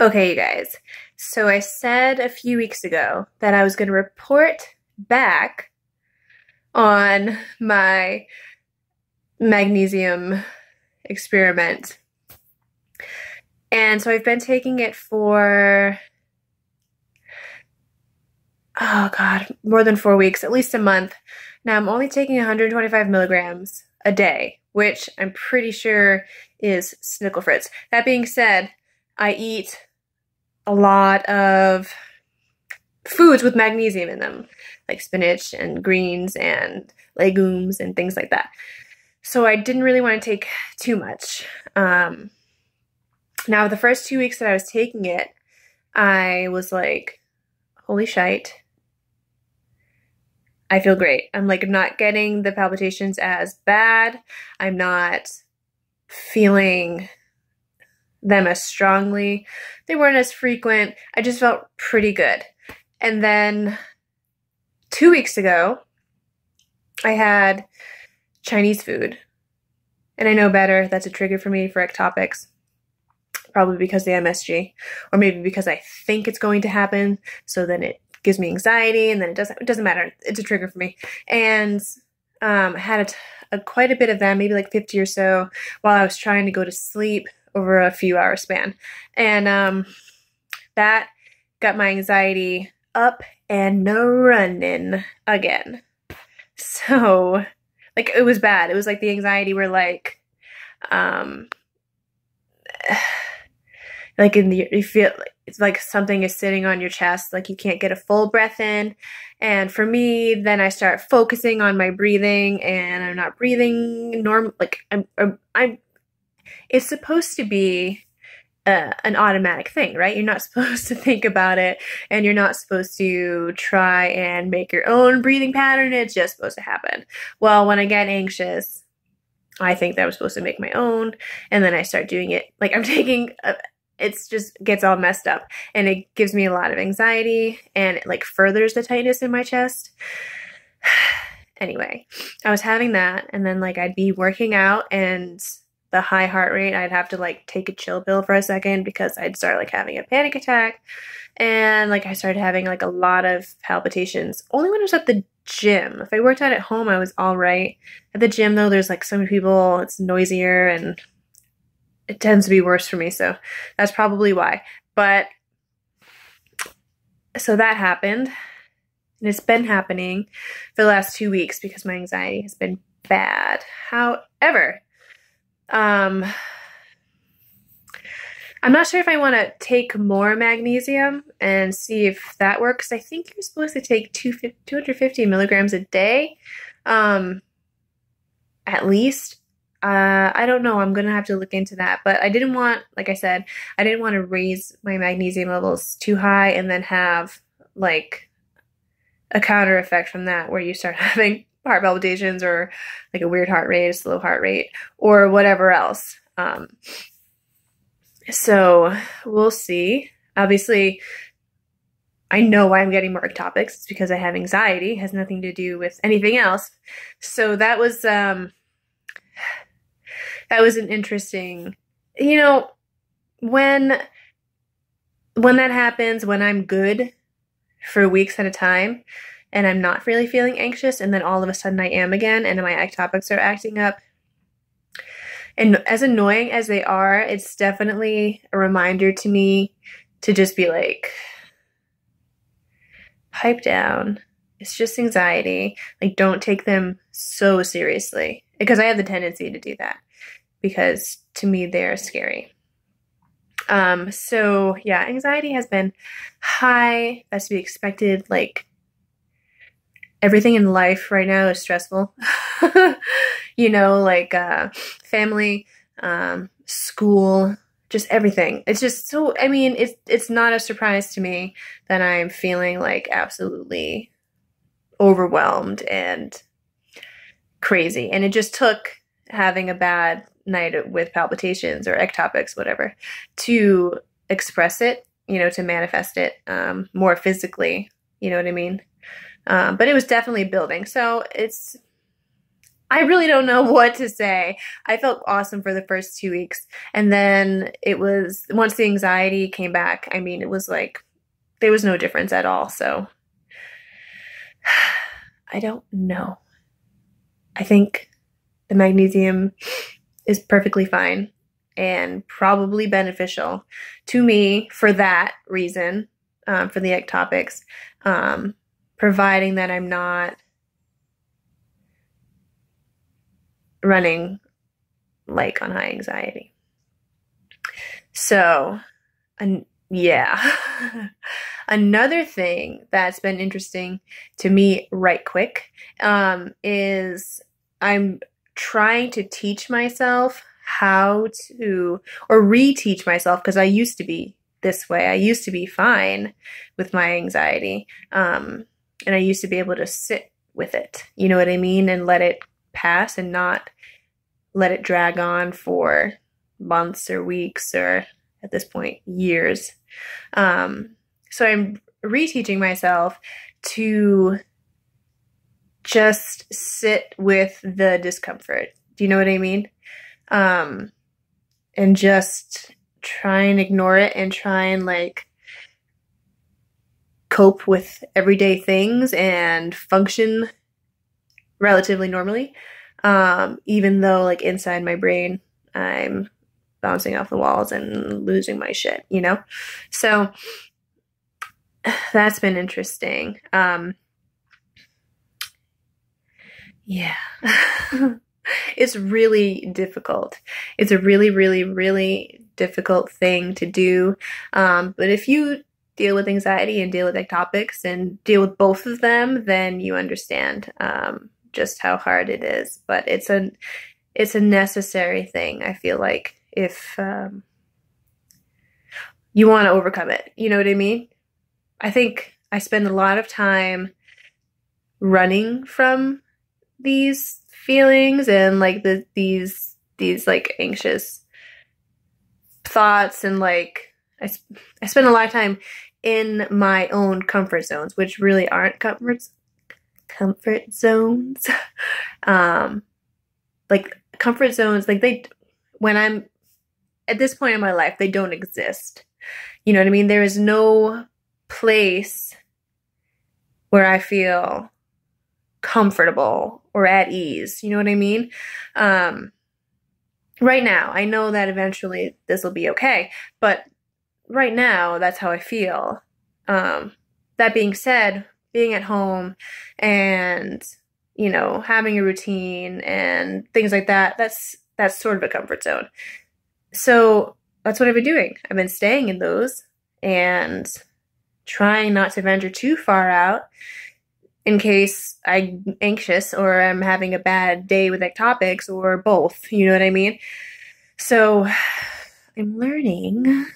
Okay, you guys. So I said a few weeks ago that I was going to report back on my magnesium experiment. And so I've been taking it for, oh God, more than 4 weeks, at least a month. Now I'm only taking 125 milligrams a day, which I'm pretty sure is Snickle Fritz. That being said, I eat a lot of foods with magnesium in them, like spinach and greens and legumes and things like that. So I didn't really want to take too much. Now, the first 2 weeks that I was taking it, I was like, holy shite. I feel great. I'm not getting the palpitations as bad. I'm not feeling them as strongly. They weren't as frequent. I just felt pretty good. And then 2 weeks ago, I had Chinese food. And I know better, that's a trigger for me for ectopics. Probably because of the MSG, or maybe because I think it's going to happen, so then it gives me anxiety, and then it doesn't matter. It's a trigger for me. And I had quite a bit of them, maybe like 50 or so, while I was trying to go to sleep over a few hour span. And that got my anxiety up and running again. So, it was bad. It was like the anxiety where you feel it's like something is sitting on your chest, like you can't get a full breath in. And for me, then I start focusing on my breathing, and I'm not breathing normal. It's supposed to be an automatic thing, right? You're not supposed to think about it, and you're not supposed to try and make your own breathing pattern. It's just supposed to happen. Well, when I get anxious, I think that I'm supposed to make my own, and then I start doing it. I'm taking it just gets all messed up, and it gives me a lot of anxiety, and it furthers the tightness in my chest. Anyway, I was having that, and then I'd be working out, and the high heart rate, I'd have to take a chill pill for a second because I'd start having a panic attack, and I started having a lot of palpitations only when I was at the gym. If I worked out at home, I was all right. At the gym though, there's so many people, it's noisier, and it tends to be worse for me, so that's probably why. But so that happened, and it's been happening for the last 2 weeks because my anxiety has been bad. However, I'm not sure if I want to take more magnesium and see if that works. I think you're supposed to take 250 milligrams a day, at least. I don't know. I'm going to have to look into that. But I didn't want, like I said, I didn't want to raise my magnesium levels too high and then have a counter effect from that where you start having heart palpitations or a weird heart rate, a slow heart rate, or whatever else. So we'll see. Obviously, I know why I'm getting more ectopics. It's because I have anxiety. It has nothing to do with anything else. So that was an interesting, when that happens, when I'm good for weeks at a time and I'm not really feeling anxious, and then all of a sudden I am again, and my ectopics are acting up. And as annoying as they are, it's definitely a reminder to me to just be pipe down. It's just anxiety. Don't take them so seriously, because I have the tendency to do that, because to me they're scary. So yeah, anxiety has been high. That's to be expected. Everything in life right now is stressful. Family, school, just everything. It's just so, it's not a surprise to me that I'm feeling absolutely overwhelmed and crazy. And it just took having a bad night with palpitations or ectopics, whatever, to express it, to manifest it more physically, you know what I mean? But it was definitely building. So I really don't know what to say. I felt awesome for the first 2 weeks. And then it was, once the anxiety came back, I mean, it was like, there was no difference at all. So I don't know. I think the magnesium is perfectly fine and probably beneficial to me for that reason, for the ectopics, providing that I'm not running like on high anxiety. So, yeah. Another thing that's been interesting to me right quick is I'm trying to teach myself how to, or reteach myself, because I used to be this way. I used to be fine with my anxiety. And I used to be able to sit with it, you know what I mean? And let it pass and not let it drag on for months or weeks or at this point, years. So I'm reteaching myself to just sit with the discomfort. Do you know what I mean? And just try and ignore it and try and like cope with everyday things and function relatively normally. Even though like inside my brain, I'm bouncing off the walls and losing my shit, you know? So that's been interesting. Yeah. It's really difficult. It's a really, really, really difficult thing to do. But if you deal with anxiety and deal with ectopics and deal with both of them, then you understand just how hard it is. But it's a necessary thing, I feel like, if you want to overcome it. You know what I mean? I think I spend a lot of time running from these feelings and like these like anxious thoughts, and like I spend a lot of time in my own comfort zones, which really aren't comfort zones. Like comfort zones, like when I'm at this point in my life, they don't exist. You know what I mean? There is no place where I feel comfortable or at ease. You know what I mean? Right now, I know that eventually this will be okay, but right now, that's how I feel. That being said, being at home and, you know, having a routine and things like that, that's sort of a comfort zone. So that's what I've been doing. I've been staying in those and trying not to venture too far out in case I'm anxious or I'm having a bad day with ectopics or both. You know what I mean? So I'm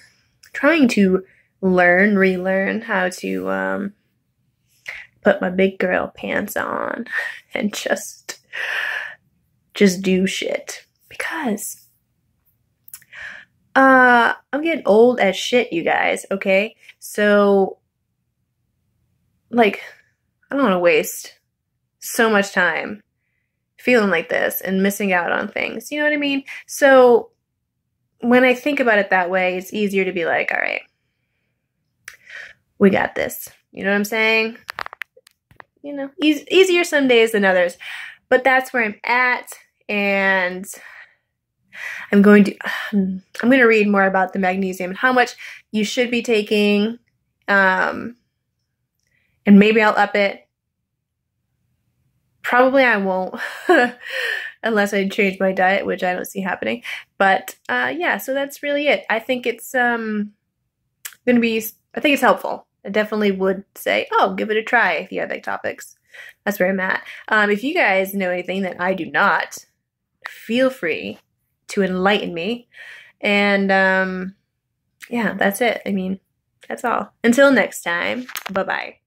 trying to relearn how to put my big girl pants on and just do shit, because I'm getting old as shit, you guys, okay? So, like, I don't want to waste so much time feeling like this and missing out on things, you know what I mean? So, when I think about it that way, it's easier to be like, all right, we got this. You know what I'm saying? You know, easier some days than others. But that's where I'm at, and I'm going to read more about the magnesium and how much you should be taking, and maybe I'll up it. Probably I won't, unless I change my diet, which I don't see happening. But yeah, so that's really it. I think it's I think it's helpful. I definitely would say, oh, give it a try if you have ectopics. That's where I'm at. If you guys know anything that I do not, feel free to enlighten me. And yeah, that's it. I mean, that's all. Until next time, bye-bye.